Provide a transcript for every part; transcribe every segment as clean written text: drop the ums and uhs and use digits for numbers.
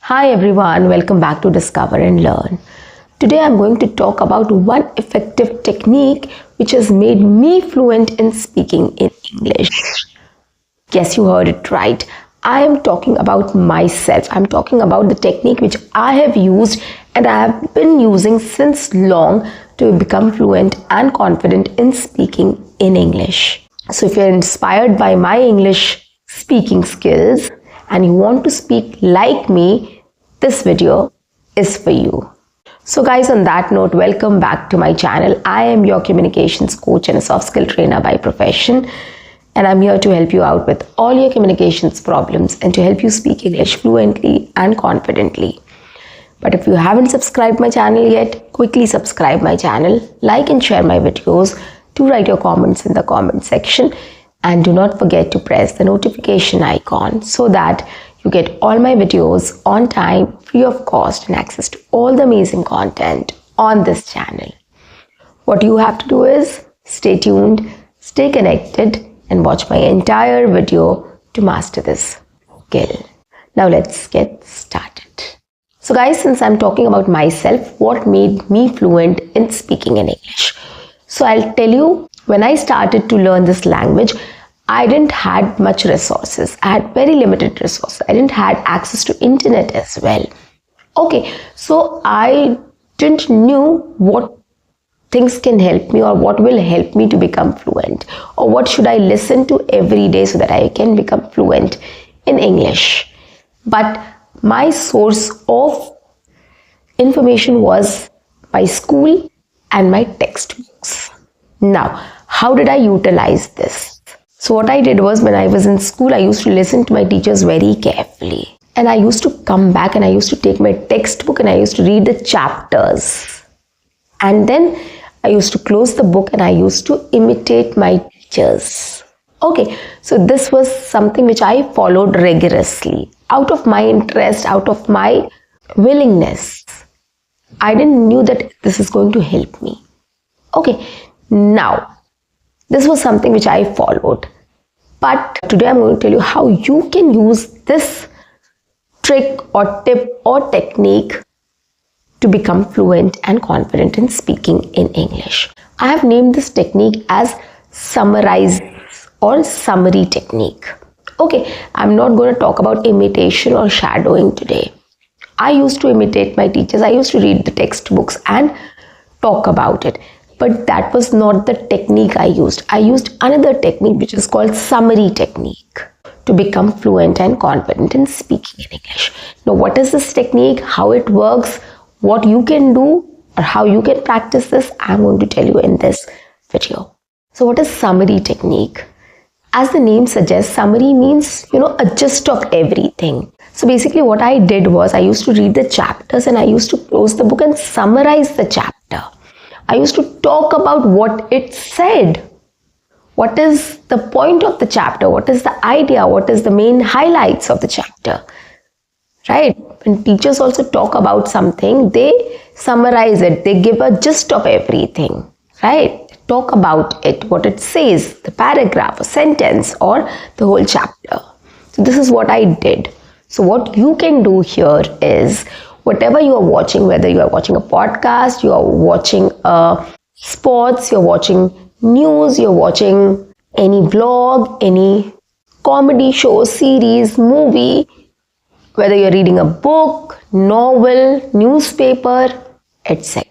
Hi everyone, welcome back to Discover and Learn. Today I'm going to talk about one effective technique which has made me fluent in speaking in English. Yes, you heard it right. I am talking about myself. I'm talking about the technique which I have used and I have been using since long to become fluent and confident in speaking in English. So if you're inspired by my English speaking skills and you want to speak like me, this video is for you. So guys, on that note, welcome back to my channel. I am your communications coach and a soft skill trainer by profession, and I'm here to help you out with all your communications problems and to help you speak English fluently and confidently. But if you haven't subscribed my channel yet, quickly subscribe my channel, like and share my videos, do write your comments in the comment section, and do not forget to press the notification icon so that you get all my videos on time, free of cost, and access to all the amazing content on this channel. What you have to do is stay tuned, stay connected, and watch my entire video to master this skill. Now let's get started. So guys, since I'm talking about myself, what made me fluent in speaking in English? So I'll tell you, when I started to learn this language, I didn't had much resources. I had very limited resources. I didn't had access to internet as well. Okay, so I didn't knew what things can help me or what will help me to become fluent, or what should I listen to every day so that I can become fluent in English. But my source of information was my school and my textbooks. Now, how did I utilize this? So what I did was, when I was in school, I used to listen to my teachers very carefully. And I used to come back and I used to take my textbook and I used to read the chapters. And then I used to close the book and I used to imitate my teachers. Okay, so this was something which I followed rigorously. Out of my interest, out of my willingness. I didn't knew that this is going to help me. Okay, now, this was something which I followed. But today I'm going to tell you how you can use this trick or tip or technique to become fluent and confident in speaking in English. I have named this technique as summarize or summary technique. Okay, I'm not going to talk about imitation or shadowing today. I used to imitate my teachers. I used to read the textbooks and talk about it. But that was not the technique I used. I used another technique which is called summary technique to become fluent and confident in speaking in English. Now, what is this technique, how it works, what you can do, or how you can practice this, I'm going to tell you in this video. So what is summary technique? As the name suggests, summary means, a gist of everything. So basically what I did was, I used to read the chapters and I used to close the book and summarize the chapter. I used to talk about what it said. What is the point of the chapter? What is the idea? What is the main highlights of the chapter? Right? When teachers also talk about something, they summarize it. They give a gist of everything. Right? Talk about it, what it says, the paragraph, a sentence, or the whole chapter. So this is what I did. So what you can do here is, whatever you are watching, whether you are watching a podcast, you are watching sports, you're watching news, you're watching any vlog, any comedy show, series, movie, whether you're reading a book, novel, newspaper, etc.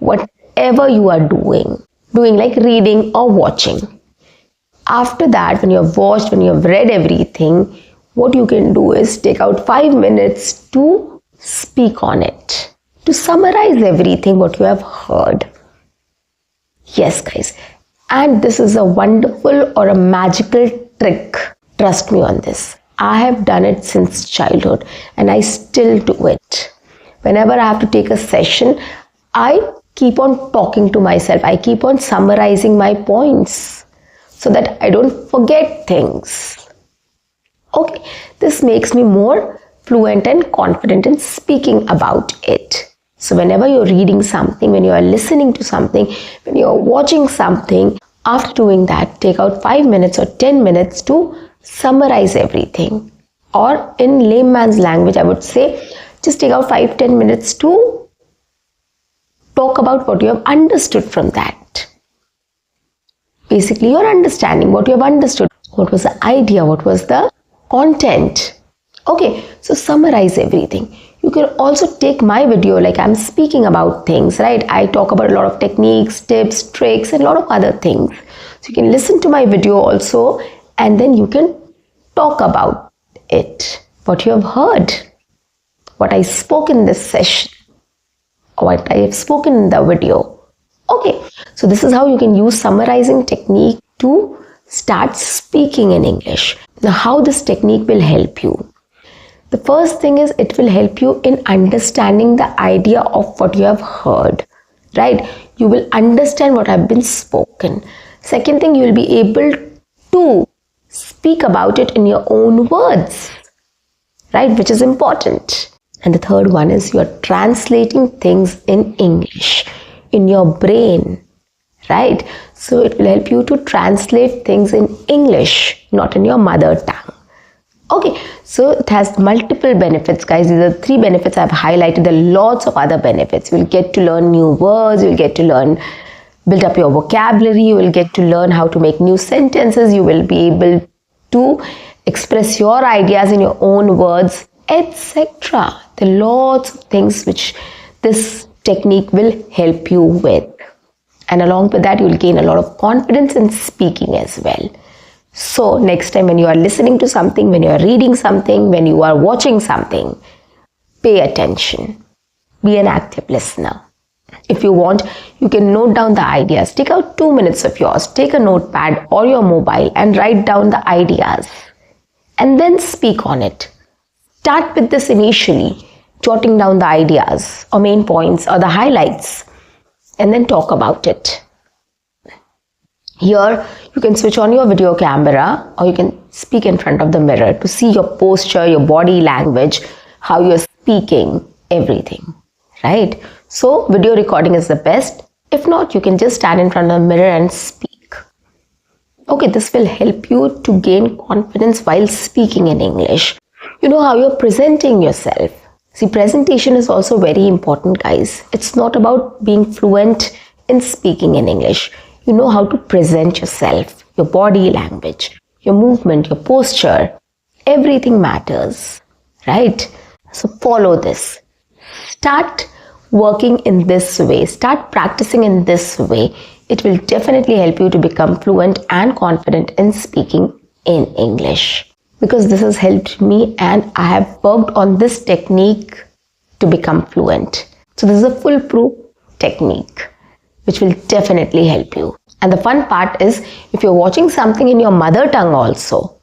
Whatever you are doing like reading or watching. After that, when you have watched, when you have read everything, what you can do is take out 5 minutes to speak on it, to summarize everything what you have heard. Yes guys, and this is a wonderful or a magical trick. Trust me on this. I have done it since childhood and I still do it. Whenever I have to take a session, I keep on talking to myself. I keep on summarizing my points so that I don't forget things. Okay, this makes me more fluent and confident in speaking about it. So whenever you're reading something, when you are listening to something, when you're watching something, after doing that, take out 5 minutes or 10 minutes to summarize everything. or in layman's language, I would say, just take out 5-10 minutes to talk about what you have understood from that. Basically, you're understanding what you have understood. What was the idea? What was the content? Okay, so summarize everything. You can also take my video, like I'm speaking about things, right? I talk about a lot of techniques, tips, tricks, and a lot of other things. So you can listen to my video also, and then you can talk about it, what you have heard, what I spoke in this session, what I have spoken in the video. Okay, so this is how you can use summarizing technique to start speaking in English. Now, how this technique will help you? The first thing is it will help you in understanding the idea of what you have heard, right? You will understand what have been spoken. Second thing, you will be able to speak about it in your own words, right? Which is important. And the third one is you're translating things in English in your brain, right? So it will help you to translate things in English, not in your mother tongue. Okay, so it has multiple benefits, guys. These are 3 benefits I've highlighted. There are lots of other benefits. You'll get to learn new words, you'll get to build up your vocabulary, you will get to learn how to make new sentences, you will be able to express your ideas in your own words, etc. There are lots of things which this technique will help you with. And along with that, you will gain a lot of confidence in speaking as well. So next time when you are listening to something, when you are reading something, when you are watching something, pay attention. Be an active listener. If you want, you can note down the ideas. Take out 2 minutes of yours. Take a notepad or your mobile and write down the ideas. And then speak on it. Start with this initially, jotting down the ideas or main points or the highlights. And then talk about it. Here, you can switch on your video camera or you can speak in front of the mirror to see your posture, your body language, how you're speaking, everything, right? So, video recording is the best. If not, you can just stand in front of the mirror and speak. Okay, this will help you to gain confidence while speaking in English. You know how you're presenting yourself. See, presentation is also very important, guys. It's not about being fluent in speaking in English. You know how to present yourself, your body language, your movement, your posture. Everything matters, right? So follow this. Start working in this way. Start practicing in this way. It will definitely help you to become fluent and confident in speaking in English. Because this has helped me and I have worked on this technique to become fluent. So this is a foolproof technique which will definitely help you. And the fun part is if you're watching something in your mother tongue also,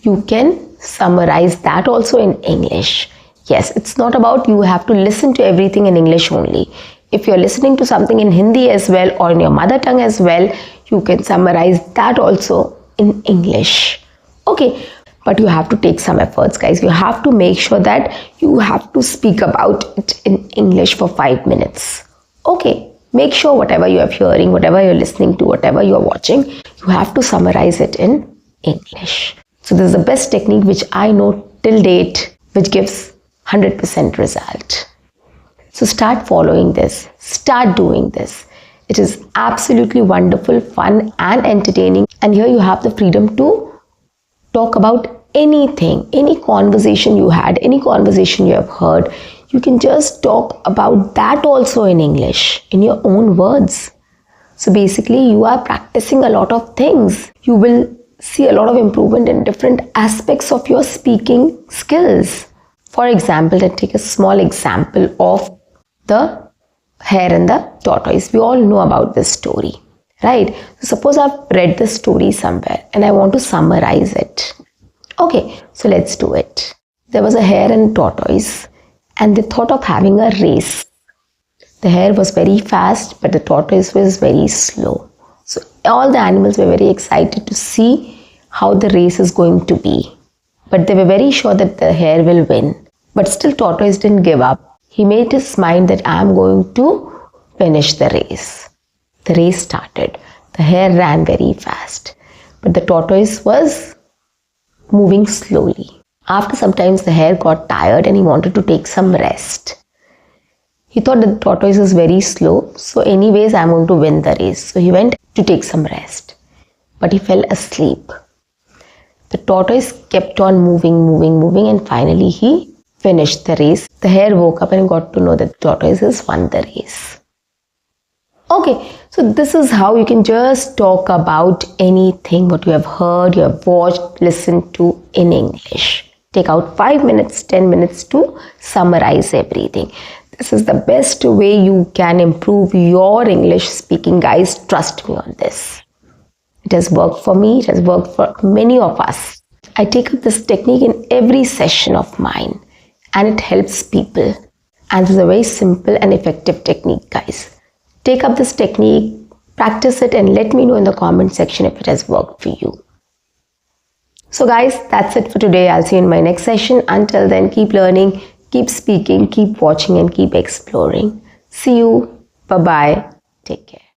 you can summarize that also in English. Yes, it's not about you have to listen to everything in English only. If you're listening to something in Hindi as well or in your mother tongue as well, you can summarize that also in English. Okay, but you have to take some efforts, guys. You have to make sure that you have to speak about it in English for 5 minutes. Okay. Make sure whatever you are hearing, whatever you're listening to, whatever you're watching, you have to summarize it in English. So this is the best technique which I know till date, which gives 100% result. So start following this. Start doing this. It is absolutely wonderful, fun and entertaining. And here you have the freedom to talk about anything, any conversation you had, any conversation you have heard. You can just talk about that also in English, in your own words. So basically, you are practicing a lot of things. You will see a lot of improvement in different aspects of your speaking skills. For example, let's take a small example of the hare and the tortoise. We all know about this story, right? So suppose I've read this story somewhere and I want to summarize it. Okay, so let's do it. There was a hare and tortoise. And they thought of having a race. The hare was very fast, but the tortoise was very slow. So all the animals were very excited to see how the race is going to be. But they were very sure that the hare will win. But still tortoise didn't give up. He made his mind that I am going to finish the race. The race started. The hare ran very fast. But the tortoise was moving slowly. After some time, the hare got tired and he wanted to take some rest. He thought the tortoise is very slow, so anyways I'm going to win the race. So he went to take some rest, but he fell asleep. The tortoise kept on moving, and finally he finished the race. The hare woke up and got to know that the tortoise has won the race. Okay, so this is how you can just talk about anything what you have heard, you have watched, listened to in English. Take out 5 minutes, 10 minutes to summarize everything. This is the best way you can improve your English speaking, guys. Trust me on this. It has worked for me. It has worked for many of us. I take up this technique in every session of mine and it helps people. And it's a very simple and effective technique, guys. Take up this technique, practice it, and let me know in the comment section if it has worked for you. So guys, that's it for today. I'll see you in my next session. Until then, keep learning, keep speaking, keep watching, and keep exploring. See you. Bye-bye. Take care.